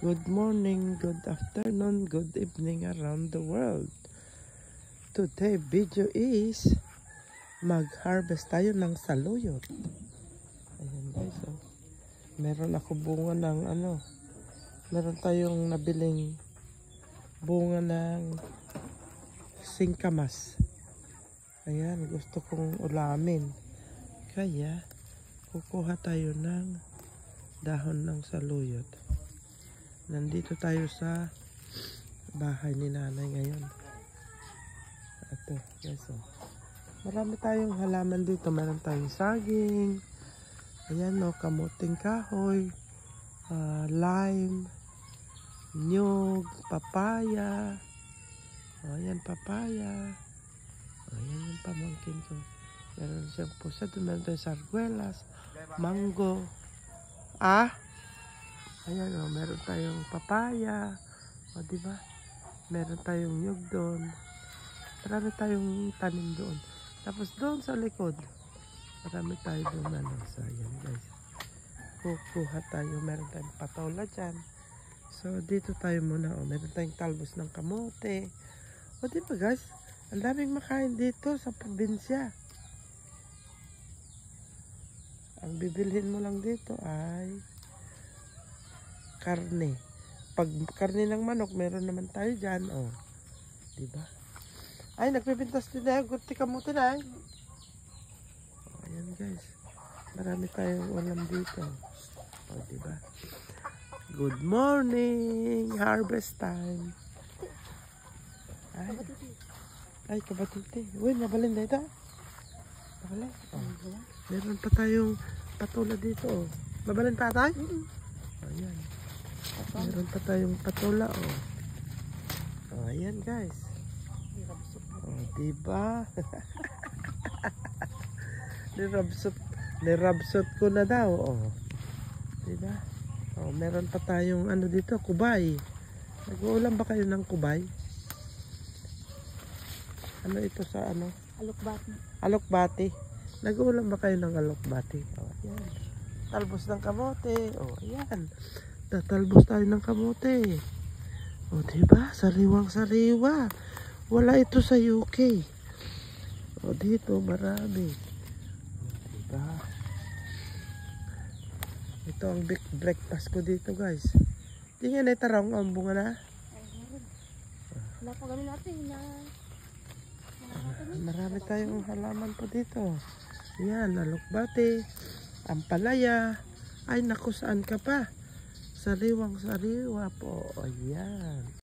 Good morning, good afternoon, good evening around the world. Today video is mag-harvest tayo ng saluyot. Ayan guys, oh. Meron ako bunga ng meron tayong nabiling bunga ng singkamas. Ayan, gusto kong ulamin. Kaya kukuha tayo ng dahon ng saluyot. Nandito tayo sa bahay ni nanay ngayon. Ito, guys, oh. Marami tayong halaman dito. Meron tayong saging. Ayan, oh, kamuting kahoy, lime, nyug, papaya. Oh, ayan, papaya. Oh, ayan yung pamangkin ko. Meron siyang pusa. Meron tayong sarguelas, mango. Ayan, oh, meron tayong papaya. O, diba? Meron tayong nyug doon. Marami tayong tanim doon. Tapos doon sa likod, marami tayo doon. So, ayan guys. Kukuha tayo. Meron tayong patola dyan. So, dito tayo muna. O, meron tayong talbos ng kamote. O, diba guys? Ang daming makain dito sa probinsya. Ang bibilhin mo lang dito ay karne. Pag karne ng manok, meron naman tayo dyan. Oh. Diba? Ay, nagpipintas din na. Guti kamuti na. Oh, ayan guys. Marami tayong ulam dito. Oh, diba? Good morning. Harvest time. Ay, kabatuti. Uy, nabalin na ito. Nabalin. Oh. Meron pa tayong patola dito. Oh. Mabalin pa tayo? Oh, ayan. Meron pa tayong patola, oh. Oh, ayan guys. Oh, diba? Nirabsot ko na daw, oh. Diba? Oh, meron pa tayong dito, kubay. Nag-uulam ba kayo ng kubay? Ano ito sa Alokbati. Alokbati. Nag-uulam ba kayo ng alokbati? Oh, ayan. Talbos ng kamote. Oh, ayan. Tatalbos tayo ng kamote. O, diba? Sariwang sariwa. Wala ito sa UK. O, dito marami. O, diba? Ito ang big breakfast ko dito, guys. Di nga na itarong ang bunga na. Wala pa gano'n natin na... Marami tayong halaman po dito. Yan, alokbati, ampalaya. Ay, naku, saan ka pa? Sariwang sariwa po. Ayan.